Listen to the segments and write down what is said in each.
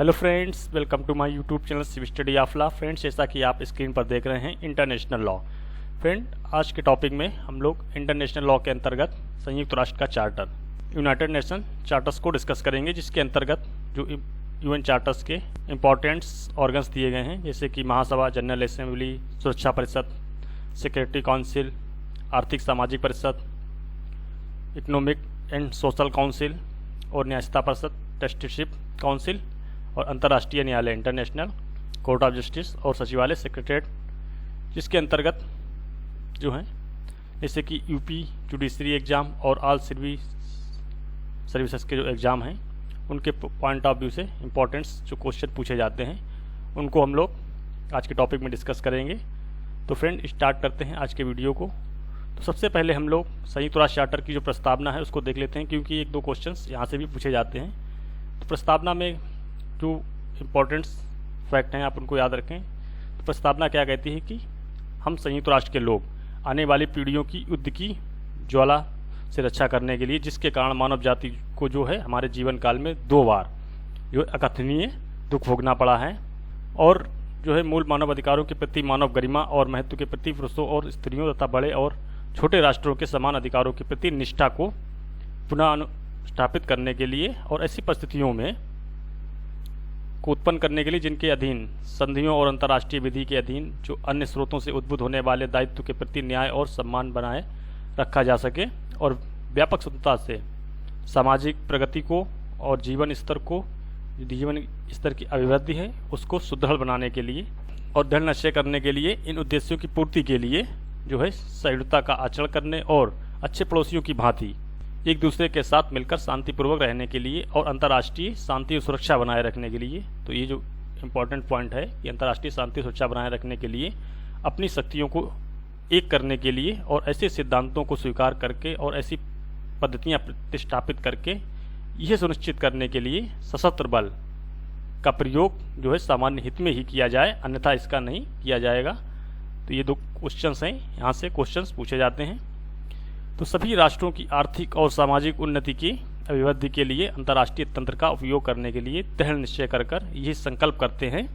Hello friends, welcome to my YouTube channel civil study of law. Friends, जैसा कि आप screen पर देख रहे हैं इंटरनेशनल लॉ। फ्रेंड, आज के टॉपिक में हम लोग इंटरनेशनल लॉ के अंतर्गत संयुक्त राष्ट्र का चार्टर, यूनाइटेड नेशन चार्टर्स को डिस्कस करेंगे, जिसके अंतर्गत जो यूएन चार्टर्स के इम्पोर्टेंट्स ऑर्गन्स दिए गए हैं, जैसे कि महासभा, जनरल असेंबली, सुरक्षा परिषद, सिक्योरिटी काउंसिल, आर्थिक सामाजिक परिषद, इकोनॉमिक एंड सोशल काउंसिल और न्यायिकता परिषद, ट्रस्टीशिप काउंसिल और अंतर्राष्ट्रीय न्यायालय, इंटरनेशनल कोर्ट ऑफ जस्टिस और सचिवालय, सेक्रेटरीट, जिसके अंतर्गत जो हैं जैसे कि यूपी जुडिशरी एग्ज़ाम और ऑल सर्विसेज के जो एग्ज़ाम हैं उनके पॉइंट ऑफ व्यू से इम्पोर्टेंट्स जो क्वेश्चन पूछे जाते हैं उनको हम लोग आज के टॉपिक में डिस्कस करेंगे। तो फ्रेंड, स्टार्ट करते हैं आज के वीडियो को। तो सबसे पहले हम लोग संयुक्त राष्ट्र चार्टर की जो प्रस्तावना है उसको देख लेते हैं, क्योंकि एक दो क्वेश्चंस यहाँ से भी पूछे जाते हैं। तो प्रस्तावना में जो इम्पोर्टेंट्स फैक्ट हैं आप उनको याद रखें। तो प्रस्तावना क्या कहती है कि हम संयुक्त राष्ट्र के लोग आने वाली पीढ़ियों की युद्ध की ज्वाला से रक्षा करने के लिए, जिसके कारण मानव जाति को जो है हमारे जीवन काल में 2 बार जो अकथनीय दुख भोगना पड़ा है, और जो है मूल मानव अधिकारों के प्रति, मानव गरिमा और महत्व के प्रति पुरुषों और स्त्रियों तथा बड़े और छोटे राष्ट्रों के समान अधिकारों के प्रति निष्ठा को पुनः अनुस्थापित करने के लिए, और ऐसी परिस्थितियों में को उत्पन्न करने के लिए जिनके अधीन संधियों और अंतर्राष्ट्रीय विधि के अधीन जो अन्य स्रोतों से उद्भूत होने वाले दायित्व के प्रति न्याय और सम्मान बनाए रखा जा सके, और व्यापक स्वतंत्रता से सामाजिक प्रगति को और जीवन स्तर की अभिवृद्धि है उसको सुदृढ़ बनाने के लिए और दृढ़ निश्चय करने के लिए, इन उद्देश्यों की पूर्ति के लिए जो है सहिष्णुता का आचरण करने और अच्छे पड़ोसियों की भांति एक दूसरे के साथ मिलकर शांतिपूर्वक रहने के लिए और अंतर्राष्ट्रीय शांति और सुरक्षा बनाए रखने के लिए। तो ये जो इम्पोर्टेंट पॉइंट है कि अंतर्राष्ट्रीय शांति और सुरक्षा बनाए रखने के लिए अपनी शक्तियों को एक करने के लिए और ऐसे सिद्धांतों को स्वीकार करके और ऐसी पद्धतियाँ प्रतिष्ठापित करके यह सुनिश्चित करने के लिए सशस्त्र बल का प्रयोग जो है सामान्य हित में ही किया जाए, अन्यथा इसका नहीं किया जाएगा। तो ये 2 क्वेश्चंस हैं, यहाँ से क्वेश्चंस पूछे जाते हैं। तो सभी राष्ट्रों की आर्थिक और सामाजिक उन्नति की अभिवृद्धि के लिए अंतर्राष्ट्रीय तंत्र का उपयोग करने के लिए दृढ़ निश्चय कर यह संकल्प करते हैं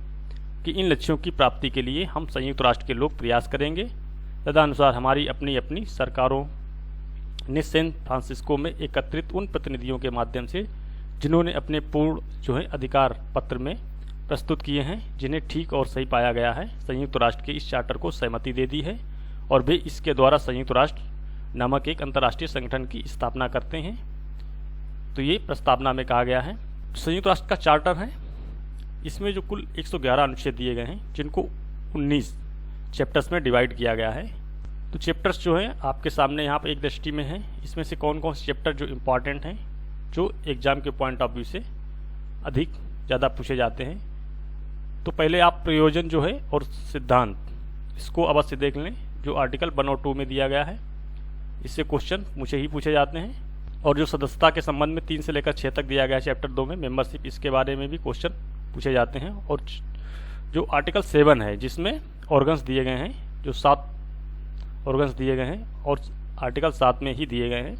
कि इन लक्ष्यों की प्राप्ति के लिए हम संयुक्त राष्ट्र के लोग प्रयास करेंगे। तदनुसार हमारी अपनी अपनी सरकारों ने सैन फ्रांसिस्को में एकत्रित उन प्रतिनिधियों के माध्यम से जिन्होंने अपने पूर्ण जो है अधिकार पत्र में प्रस्तुत किए हैं, जिन्हें ठीक और सही पाया गया है, संयुक्त राष्ट्र के इस चार्टर को सहमति दे दी है और वे इसके द्वारा संयुक्त राष्ट्र नामक एक अंतर्राष्ट्रीय संगठन की स्थापना करते हैं। तो ये प्रस्तावना में कहा गया है। संयुक्त राष्ट्र का चार्टर है, इसमें जो कुल 111 अनुच्छेद दिए गए हैं, जिनको 19 चैप्टर्स में डिवाइड किया गया है। तो चैप्टर्स जो हैं आपके सामने यहाँ पर एक दृष्टि में है। इसमें से कौन कौन से चैप्टर जो इम्पॉर्टेंट हैं, जो एग्जाम के पॉइंट ऑफ व्यू से अधिक ज़्यादा पूछे जाते हैं। तो पहले आप प्रयोजन जो है और सिद्धांत, इसको अवश्य देख लें, जो आर्टिकल 1 और 2 में दिया गया है। इससे क्वेश्चन मुझे ही पूछे जाते हैं। और जो सदस्यता के संबंध में 3 से लेकर 6 तक दिया गया है चैप्टर 2 में, मेंबरशिप, इसके बारे में भी क्वेश्चन पूछे जाते हैं। और जो आर्टिकल 7 है, जिसमें ऑर्गन्स दिए गए हैं, जो 7 ऑर्गन्स दिए गए हैं और आर्टिकल 7 में ही दिए गए हैं,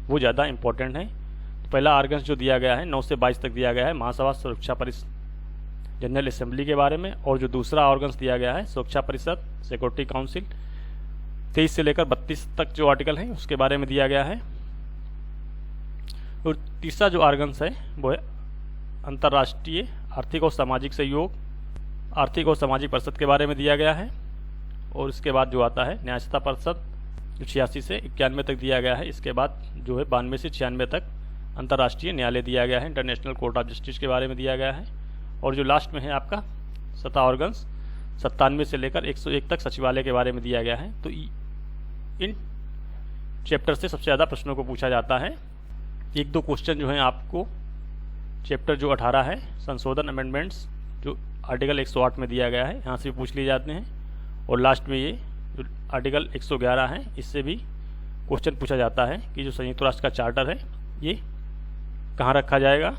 वो ज़्यादा इंपॉर्टेंट है। तो पहला ऑर्गन्स जो दिया गया है 9 से 22 तक दिया गया है, महासभा, सुरक्षा परिषद, जनरल असेंबली के बारे में। और जो दूसरा ऑर्गन्स दिया गया है सुरक्षा परिषद, सिक्योरिटी काउंसिल, 23 से लेकर 32 तक जो आर्टिकल है उसके बारे में दिया गया है। और तीसरा जो ऑर्गन्स है वो है अंतर्राष्ट्रीय आर्थिक और सामाजिक सहयोग, आर्थिक और सामाजिक परिषद के बारे में दिया गया है। और इसके बाद जो आता है न्यायिकता परिषद, जो 86 से 91 तक दिया गया है। इसके बाद जो है 92 से 96 तक अंतर्राष्ट्रीय न्यायालय दिया गया है, इंटरनेशनल कोर्ट ऑफ जस्टिस के बारे में दिया गया है। और जो लास्ट में है आपका 7 ऑर्गन्स, 97 से लेकर 101 तक सचिवालय के बारे में दिया गया है। तो इन चैप्टर से सबसे ज़्यादा प्रश्नों को पूछा जाता है। 1-2 क्वेश्चन जो हैं आपको चैप्टर जो 18 है, संशोधन अमेंडमेंट्स, जो आर्टिकल 108 में दिया गया है, यहाँ से भी पूछ लिए जाते हैं। और लास्ट में ये जो आर्टिकल 111 है, इससे भी क्वेश्चन पूछा जाता है कि जो संयुक्त राष्ट्र का चार्टर है ये कहाँ रखा जाएगा।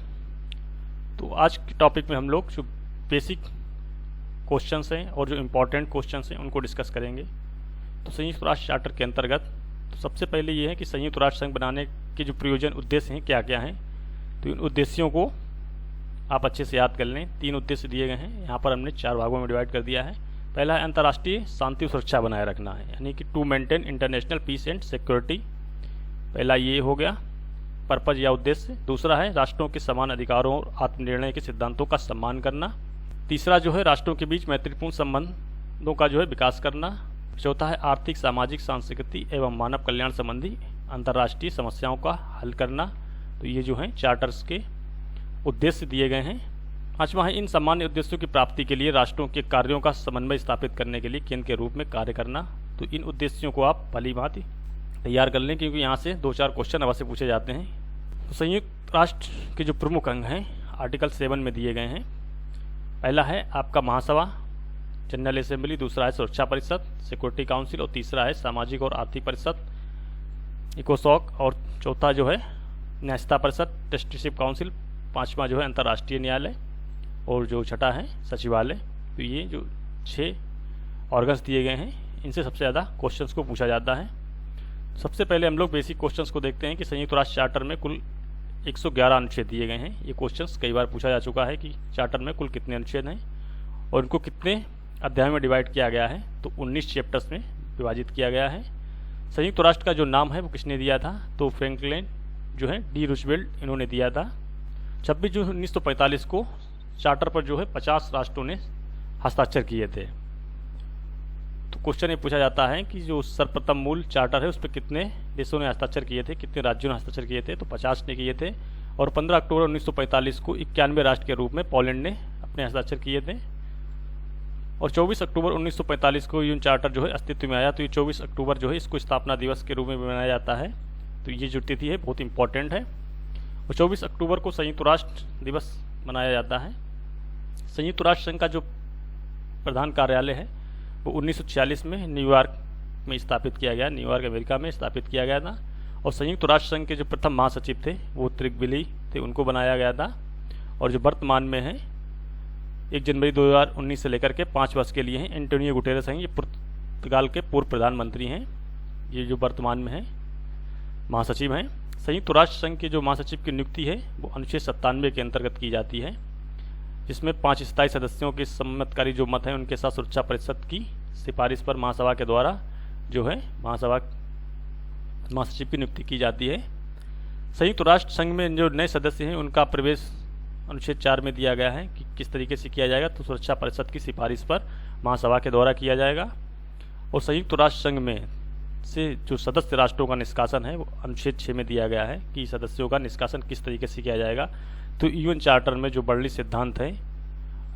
तो आज के टॉपिक में हम लोग जो बेसिक क्वेश्चंस हैं और जो इम्पोर्टेंट क्वेश्चंस हैं उनको डिस्कस करेंगे। तो संयुक्त राष्ट्र चार्टर के अंतर्गत तो सबसे पहले ये है कि संयुक्त राष्ट्र संघ बनाने के जो प्रयोजन, उद्देश्य हैं क्या क्या हैं। तो इन उद्देश्यों को आप अच्छे से याद कर लें। 3 उद्देश्य दिए गए हैं, यहाँ पर हमने 4 भागों में डिवाइड कर दिया है। पहला है अंतर्राष्ट्रीय शांति और सुरक्षा बनाए रखना है, यानी कि to maintain international peace and security. पहला ये हो गया पर्पज या उद्देश्य। दूसरा है राष्ट्रों के समान अधिकारों और आत्मनिर्णय के सिद्धांतों का सम्मान करना। तीसरा जो है राष्ट्रों के बीच मैत्रीपूर्ण संबंधों का जो है विकास करना। चौथा है आर्थिक, सामाजिक, सांस्कृतिक एवं मानव कल्याण संबंधी अंतर्राष्ट्रीय समस्याओं का हल करना। तो ये जो है चार्टर्स के उद्देश्य दिए गए हैं। पांचवा है इन सामान्य उद्देश्यों की प्राप्ति के लिए राष्ट्रों के कार्यों का समन्वय स्थापित करने के लिए केंद्र के रूप में कार्य करना। तो इन उद्देश्यों को आप भली भांति तैयार कर लें, क्योंकि यहाँ से 2-4 क्वेश्चन अवश्य पूछे जाते हैं। तो संयुक्त राष्ट्र के जो प्रमुख अंग हैं आर्टिकल 7 में दिए गए हैं। पहला है आपका महासभा, जनरल असेंबली। दूसरा है सुरक्षा परिषद, सिक्योरिटी काउंसिल। और तीसरा है सामाजिक और आर्थिक परिषद, इकोसॉक। और चौथा जो है न्यायिकता परिषद, ट्रस्टीशिप काउंसिल। पांचवा जो है अंतर्राष्ट्रीय न्यायालय। और जो छठा है सचिवालय। तो ये जो 6 ऑर्गन्स दिए गए हैं, इनसे सबसे ज़्यादा क्वेश्चंस को पूछा जाता है। सबसे पहले हम लोग बेसिक क्वेश्चंस को देखते हैं कि संयुक्त राष्ट्र चार्टर में कुल 111 अनुच्छेद दिए गए हैं। ये क्वेश्चंस कई बार पूछा जा चुका है कि चार्टर में कुल कितने अनुच्छेद हैं और उनको कितने अध्याय में डिवाइड किया गया है। तो 19 चैप्टर्स में विभाजित किया गया है। संयुक्त राष्ट्र का जो नाम है वो किसने दिया था? तो फ्रैंकलिन जो है डी रूजवेल्ट, इन्होंने दिया था। 26 जून 1945 को चार्टर पर जो है 50 राष्ट्रों ने हस्ताक्षर किए थे। तो क्वेश्चन ये पूछा जाता है कि जो सर्वप्रथम मूल चार्टर है उस पर कितने देशों ने हस्ताक्षर किए थे, कितने राज्यों ने हस्ताक्षर किए थे? तो 50 ने किए थे। और 15 अक्टूबर 1945 को 91 राष्ट्र के रूप में पोलैंड ने अपने हस्ताक्षर किए थे। और 24 अक्टूबर 1945 को यूएन चार्टर जो है अस्तित्व में आया। तो ये 24 अक्टूबर जो है इसको स्थापना दिवस के रूप में मनाया जाता है। तो ये जो तिथि है बहुत इंपॉर्टेंट है। और 24 अक्टूबर को संयुक्त राष्ट्र दिवस मनाया जाता है। संयुक्त राष्ट्र संघ का जो प्रधान कार्यालय है वो 1946 में न्यूयॉर्क में स्थापित किया गया, न्यूयॉर्क अमेरिका में स्थापित किया गया था। और संयुक्त राष्ट्र संघ के जो प्रथम महासचिव थे वो त्रिगविली थे, उनको बनाया गया था। और जो वर्तमान में है 1 जनवरी 2019 से लेकर के 5 वर्ष के लिए हैं, एंटोनियो गुटेरेस हैं। ये पुर्तगाल के पूर्व प्रधानमंत्री हैं, ये जो वर्तमान में है महासचिव हैं। संयुक्त राष्ट्र संघ के जो महासचिव की नियुक्ति है वो अनुच्छेद 97 के अंतर्गत की जाती है, जिसमें 5 स्थायी सदस्यों के सम्मतकारी जो मत हैं उनके साथ सुरक्षा परिषद की सिफारिश पर महासभा के द्वारा जो है महासचिव की नियुक्ति की जाती है। संयुक्त राष्ट्र संघ में जो नए सदस्य हैं उनका प्रवेश अनुच्छेद 4 में दिया गया है कि किस तरीके से किया जाएगा। तो सुरक्षा परिषद की सिफारिश पर महासभा के द्वारा किया जाएगा। और संयुक्त राष्ट्र संघ में से जो सदस्य राष्ट्रों का निष्कासन है वो अनुच्छेद 6 में दिया गया है कि सदस्यों का निष्कासन किस तरीके से किया जाएगा। तो यूएन चार्टर में जो बर्नली सिद्धांत है,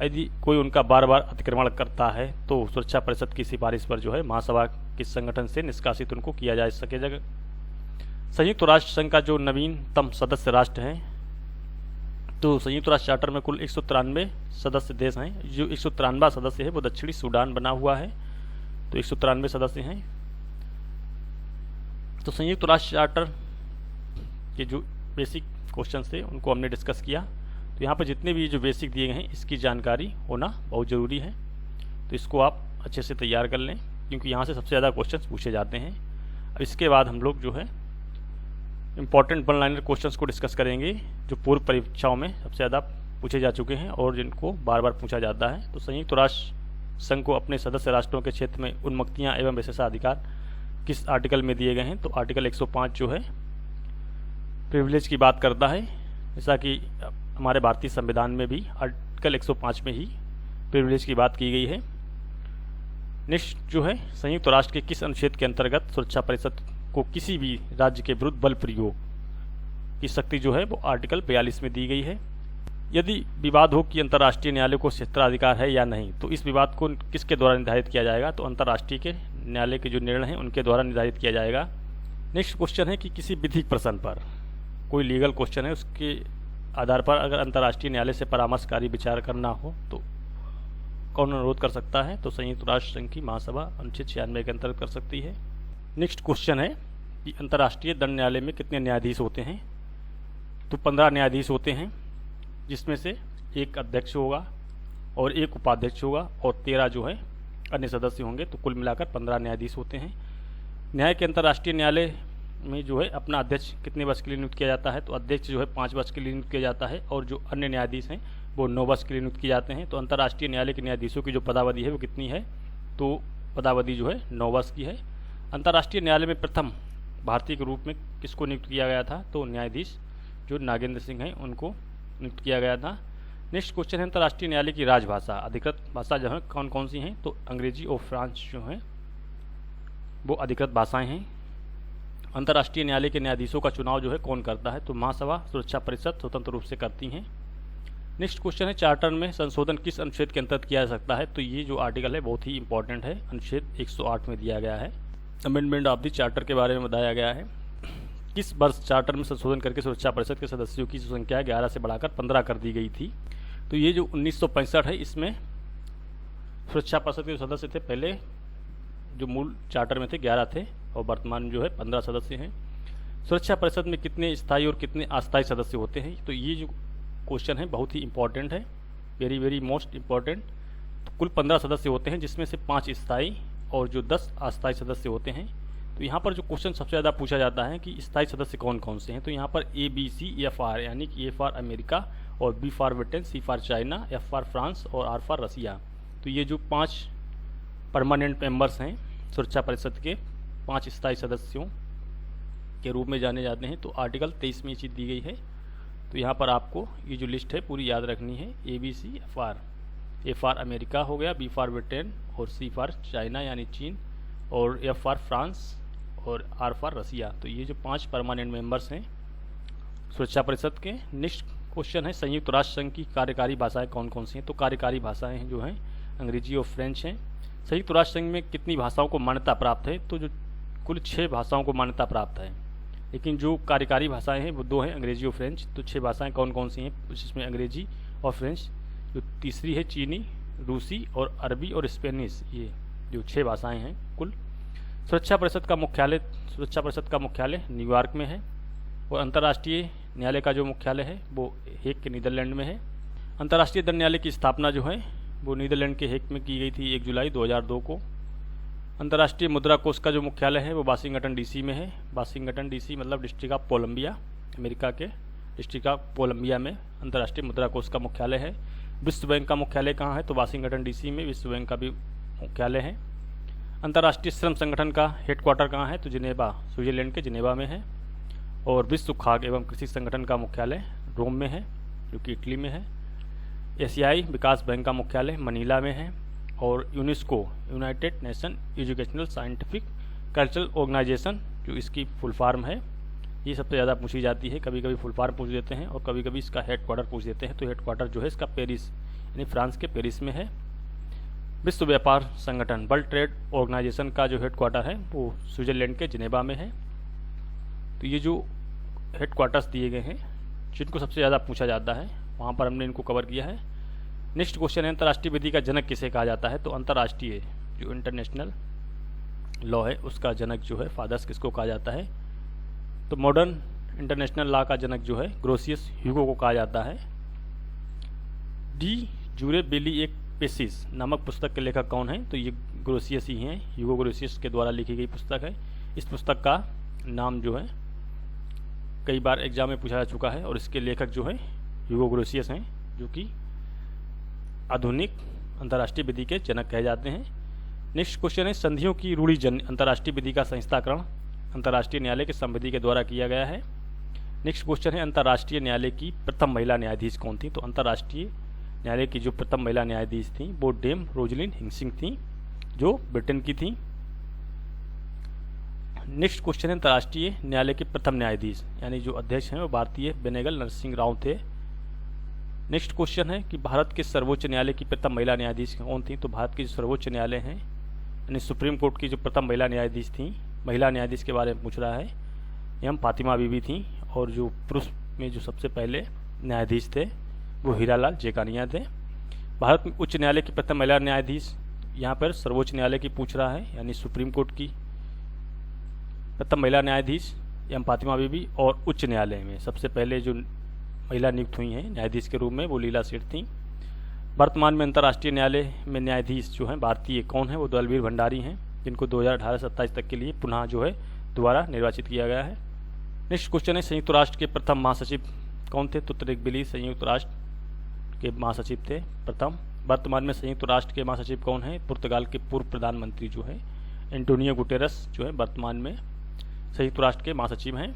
यदि कोई उनका बार बार अतिक्रमण करता है तो सुरक्षा परिषद की सिफारिश पर जो है महासभा के संगठन से निष्कासित उनको किया जा सकेगा। संयुक्त राष्ट्र संघ का जो नवीनतम सदस्य राष्ट्र हैं, तो संयुक्त राष्ट्र चार्टर में कुल 193 सदस्य देश हैं। जो 193वां सदस्य है वो दक्षिणी सूडान बना हुआ है। तो 193 सदस्य हैं। तो संयुक्त राष्ट्र चार्टर के जो बेसिक क्वेश्चन थे उनको हमने डिस्कस किया। तो यहाँ पर जितने भी जो बेसिक दिए गए हैं इसकी जानकारी होना बहुत ज़रूरी है। तो इसको आप अच्छे से तैयार कर लें, क्योंकि यहाँ से सबसे ज़्यादा क्वेश्चंस पूछे जाते हैं। अब इसके बाद हम लोग जो है इंपॉर्टेंट वन लाइनर क्वेश्चंस को डिस्कस करेंगे, जो पूर्व परीक्षाओं में सबसे ज़्यादा पूछे जा चुके हैं और जिनको बार बार पूछा जाता है। तो संयुक्त राष्ट्र संघ को अपने सदस्य राष्ट्रों के क्षेत्र में उन्मुक्तियाँ एवं विशेषाधिकार किस आर्टिकल में दिए गए हैं? तो आर्टिकल 105 जो है प्रिविलेज की बात करता है, जैसा कि हमारे भारतीय संविधान में भी आर्टिकल 105 में ही प्रिविलेज की बात की गई है। नेक्स्ट जो है संयुक्त राष्ट्र के किस अनुच्छेद के अंतर्गत सुरक्षा परिषद को किसी भी राज्य के विरुद्ध बल प्रयोग की शक्ति जो है वो आर्टिकल 42 में दी गई है। यदि विवाद हो कि अंतर्राष्ट्रीय न्यायालय को क्षेत्राधिकार है या नहीं, तो इस विवाद को किसके द्वारा निर्धारित किया जाएगा? तो अंतर्राष्ट्रीय के न्यायालय के जो निर्णय हैं उनके द्वारा निर्धारित किया जाएगा। नेक्स्ट क्वेश्चन है कि किसी विधिक प्रश्न पर, कोई लीगल क्वेश्चन है, उसके आधार पर अगर अंतर्राष्ट्रीय न्यायालय से परामर्शकारी विचार करना हो तो कौन अनुरोध कर सकता है? तो संयुक्त राष्ट्र संघ की महासभा अनुच्छेद 96 के अंतर्गत कर सकती है। नेक्स्ट क्वेश्चन है कि अंतर्राष्ट्रीय दंड न्यायालय में कितने न्यायाधीश होते हैं? तो 15 न्यायाधीश होते हैं, जिसमें से एक अध्यक्ष होगा और एक उपाध्यक्ष होगा और 13 जो है अन्य सदस्य होंगे। तो कुल मिलाकर 15 न्यायाधीश होते हैं। न्याय के अंतर्राष्ट्रीय न्यायालय में जो है अपना अध्यक्ष कितने वर्ष के लिए नियुक्त किया जाता है? तो अध्यक्ष जो है 5 वर्ष के लिए नियुक्त किया जाता है और जो अन्य न्यायाधीश हैं वो 9 वर्ष के लिए नियुक्त किए जाते हैं। तो अंतर्राष्ट्रीय न्यायालय के न्यायाधीशों की जो पदावधि है वो कितनी है, तो पदावधि जो है 9 वर्ष की है। अंतर्राष्ट्रीय न्यायालय में प्रथम भारतीय के रूप में किसको नियुक्त किया गया था, तो न्यायाधीश जो नागेंद्र सिंह हैं उनको नियुक्त किया गया था। नेक्स्ट क्वेश्चन है अंतर्राष्ट्रीय न्यायालय की राजभाषा, अधिकृत भाषा जो है कौन कौन सी हैं, तो अंग्रेजी और फ्रांस जो हैं वो अधिकृत भाषाएं हैं। अंतर्राष्ट्रीय न्यायालय के न्यायाधीशों का चुनाव जो है कौन करता है, तो महासभा सुरक्षा परिषद स्वतंत्र रूप से करती हैं। नेक्स्ट क्वेश्चन है चार्टर में संशोधन किस अनुच्छेद के अंतर्गत किया जा सकता है, तो ये जो आर्टिकल है बहुत ही इंपॉर्टेंट है, अनुच्छेद 108 में दिया गया है। अमेंडमेंट ऑफ द चार्टर के बारे में बताया गया है। किस वर्ष चार्टर में संशोधन करके सुरक्षा परिषद के सदस्यों की संख्या 11 से बढ़ाकर 15 कर दी गई थी, तो ये जो 1965 है इसमें सुरक्षा परिषद के जो सदस्य थे पहले जो मूल चार्टर में थे 11 थे और वर्तमान में जो है 15 सदस्य हैं। सुरक्षा परिषद में कितने स्थायी और कितने अस्थायी सदस्य होते हैं, तो ये जो क्वेश्चन है बहुत ही इंपॉर्टेंट है, वेरी वेरी मोस्ट इम्पॉर्टेंट। तो कुल 15 सदस्य होते हैं जिसमें से 5 स्थायी और जो 10 अस्थायी सदस्य होते हैं। तो यहाँ पर जो क्वेश्चन सबसे ज़्यादा पूछा जाता है कि स्थायी सदस्य कौन कौन से हैं, तो यहाँ पर ABCFR यानी कि A फॉर अमेरिका और B for Britain, C for China, F for France और R फॉर रसिया। तो ये जो 5 परमानेंट मेंबर्स हैं सुरक्षा परिषद के, 5 स्थायी सदस्यों के रूप में जाने जाते हैं। तो आर्टिकल 23 में ये चीज़ दी गई है। तो यहाँ पर आपको ये जो लिस्ट है पूरी याद रखनी है। ABCFR, A फॉर अमेरिका हो गया, B फॉर ब्रिटेन और C फॉर चाइना यानी चीन और F फॉर फ्रांस और R फॉर रसिया। तो ये जो 5 परमानेंट मेंबर्स हैं सुरक्षा परिषद के। नेक्स्ट क्वेश्चन है संयुक्त राष्ट्र संघ की कार्यकारी भाषाएं कौन कौन सी हैं, तो कार्यकारी भाषाएं जो हैं अंग्रेजी और फ्रेंच हैं। संयुक्त राष्ट्र संघ में कितनी भाषाओं को मान्यता प्राप्त है, तो जो कुल 6 भाषाओं को मान्यता प्राप्त है, लेकिन जो कार्यकारी भाषाएं हैं वो 2 हैं, अंग्रेजी और फ्रेंच। तो 6 भाषाएं कौन कौन सी हैं, जिसमें अंग्रेजी और फ्रेंच, जो तीसरी है चीनी, रूसी और अरबी और स्पेनिश, ये जो 6 भाषाएं हैं कुल। सुरक्षा परिषद का मुख्यालय न्यूयॉर्क में है और अंतर्राष्ट्रीय न्यायालय का जो मुख्यालय है वो हेग के नीदरलैंड में है। अंतर्राष्ट्रीय दंड न्यायालय की स्थापना जो है वो नीदरलैंड के हेग में की गई थी 1 जुलाई 2002 को। अंतर्राष्ट्रीय मुद्रा कोष का जो मुख्यालय है वो वाशिंगटन DC में है। वाशिंगटन DC मतलब डिस्ट्रिक्ट ऑफ कोलंबिया, अमेरिका के डिस्ट्रिक्ट ऑफ कोलंबिया में अंतर्राष्ट्रीय मुद्रा कोष का मुख्यालय है। विश्व बैंक का मुख्यालय कहाँ है, तो वाशिंगटन DC में विश्व बैंक का भी मुख्यालय है। अंतर्राष्ट्रीय श्रम संगठन का हेडक्वार्टर कहाँ है, तो जिनेवा, स्विट्जरलैंड के जिनेवा में है। और विश्व खाद्य एवं कृषि संगठन का मुख्यालय रोम में है जो कि इटली में है। एशियाई विकास बैंक का मुख्यालय मनीला में है। और UNESCO, United Nation Educational Scientific Cultural Organisation, जो इसकी फुल फॉर्म है, ये सबसे ज़्यादा पूछी जाती है। कभी कभी फुल फॉर्म पूछ देते हैं और कभी कभी इसका हेडक्वार्टर पूछ देते हैं। तो हेडक्वार्टर जो है इसका पेरिस यानी फ्रांस के पेरिस में है। विश्व व्यापार संगठन, वर्ल्ड ट्रेड ऑर्गेनाइजेशन का जो हेडक्वार्टर है वो स्विट्जरलैंड के जिनेवा में है। तो ये जो हेडक्वार्टर्स दिए गए हैं जिनको सबसे ज़्यादा पूछा जाता है वहाँ पर हमने इनको कवर किया है। नेक्स्ट क्वेश्चन है अंतर्राष्ट्रीय विधि का जनक किसे कहा जाता है, तो अंतर्राष्ट्रीय जो इंटरनेशनल लॉ है उसका जनक जो है, फादर्स, किसको कहा जाता है, तो मॉडर्न इंटरनेशनल लॉ का जनक जो है ग्रोसियस ह्यूगो को कहा जाता है। डी जूरे बेली एक पेसिस नामक पुस्तक के लेखक कौन है, तो ये ग्रोसियस ही हैं, ह्यूगो ग्रोसियस के द्वारा लिखी गई पुस्तक है। इस पुस्तक का नाम जो है कई बार एग्जाम में पूछा जा चुका है और इसके लेखक जो है ह्यूगो ग्रोसियस हैं, जो कि आधुनिक अंतर्राष्ट्रीय विधि के जनक कहे जाते हैं। नेक्स्ट क्वेश्चन है संधियों की रूढ़िजन्य अंतर्राष्ट्रीय विधि का संस्थाकरण अंतर्राष्ट्रीय न्यायालय के संविधि के द्वारा किया गया है। नेक्स्ट क्वेश्चन है अंतर्राष्ट्रीय न्यायालय की प्रथम महिला न्यायाधीश कौन थी, तो अंतर्राष्ट्रीय न्यायालय की जो प्रथम महिला न्यायाधीश थी वो डेम रोजलिन हिंसिंग थी जो ब्रिटेन की थी। नेक्स्ट क्वेश्चन है अंतर्राष्ट्रीय न्यायालय के प्रथम न्यायाधीश यानी जो अध्यक्ष हैं वो भारतीय बेनेगल नरसिंह राव थे। नेक्स्ट क्वेश्चन है कि भारत के सर्वोच्च न्यायालय की प्रथम महिला न्यायाधीश कौन थी, तो भारत के जो सर्वोच्च न्यायालय हैं यानी सुप्रीम कोर्ट की जो प्रथम महिला न्यायाधीश थी, महिला न्यायाधीश के बारे में पूछ रहा है, एम फातिमा बीबी थी। और जो पुरुष में जो सबसे पहले न्यायाधीश थे वो हीरालाल जेकानिया थे। भारत में उच्च न्यायालय की प्रथम महिला न्यायाधीश यहाँ पर सर्वोच्च न्यायालय की पूछ रहा है यानी सुप्रीम कोर्ट की प्रथम महिला न्यायाधीश एम फातिमा बीबी। और उच्च न्यायालय में सबसे पहले जो महिला नियुक्त हुई हैं न्यायाधीश के रूप में वो लीला सेठ थी। वर्तमान में अंतर्राष्ट्रीय न्यायालय में न्यायाधीश जो हैं भारतीय कौन है, वो दलवीर भंडारी हैं, जिनको 2018 से 27 तक के लिए पुनः जो है दोबारा निर्वाचित किया गया है। नेक्स्ट क्वेश्चन है संयुक्त राष्ट्र के प्रथम महासचिव कौन थे, तो तरिक बिली संयुक्त राष्ट्र के महासचिव थे प्रथम। वर्तमान में संयुक्त राष्ट्र के महासचिव कौन है? पुर्तगाल के पूर्व प्रधानमंत्री जो है एंटोनियो गुटेरस जो है वर्तमान में संयुक्त राष्ट्र के महासचिव हैं।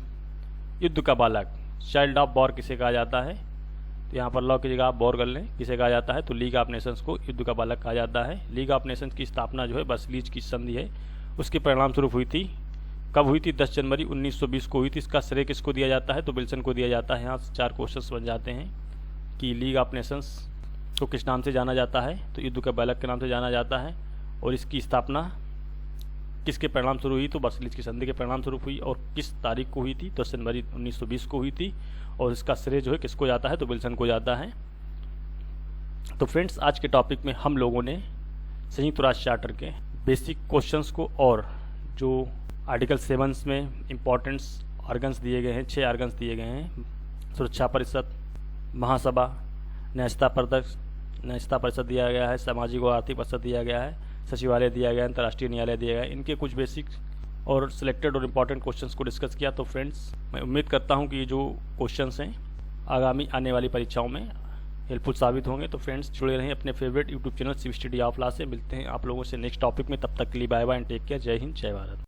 युद्ध का बालक, चाइल्ड ऑफ वॉर किसे कहा जाता है? तो यहाँ पर लॉ की जगह आप वॉर कर लें, किसे कहा जाता है? तो लीग ऑफ नेशंस को युद्ध का बालक कहा जाता है। लीग ऑफ नेशंस की स्थापना जो है वर्सलीज की संधि है उसके परिणाम स्वरूप हुई थी। कब हुई थी? 10 जनवरी 1920 को हुई थी। इसका श्रेय किसको दिया जाता है? तो विल्सन को दिया जाता है। यहाँ 4 क्वेश्चंस बन जाते हैं कि लीग ऑफ नेशंस को किस नाम से जाना जाता है? तो युद्ध का बालक के नाम से जाना जाता है। और इसकी स्थापना किसके परिणाम स्वरूप हुई? तो वर्सलीज की संधि के परिणाम स्वरूप हुई। और किस तारीख को हुई थी? 10 जनवरी 1920 को हुई थी। और इसका श्रेय जो है किसको जाता है? तो विल्सन को जाता है। तो फ्रेंड्स, आज के टॉपिक में हम लोगों ने संयुक्त राष्ट्र चार्टर के बेसिक क्वेश्चंस को और जो आर्टिकल 7 में इम्पोर्टेंट्स ऑर्गन्स दिए गए हैं, 6 ऑर्गन्स दिए गए हैं, सुरक्षा परिषद, महासभा, न्यायिकता परिषद दिया गया है, सामाजिक और आर्थिक परिषद दिया गया है, सचिवालय दिया गया है, अंतर्राष्ट्रीय न्यायालय दिया गया है, इनके कुछ बेसिक और सिलेक्टेड और इम्पॉर्टेंट क्वेश्चंस को डिस्कस किया। तो फ्रेंड्स, मैं उम्मीद करता हूं कि ये जो क्वेश्चंस हैं आगामी आने वाली परीक्षाओं में हेल्पफुल साबित होंगे। तो फ्रेंड्स, जुड़े रहें अपने favourite YouTube channel civic study of law से। मिलते हैं आप लोगों से नेक्स्ट टॉपिक में। तब तक के लिए bye bye and take care. जय हिंद, जय भारत।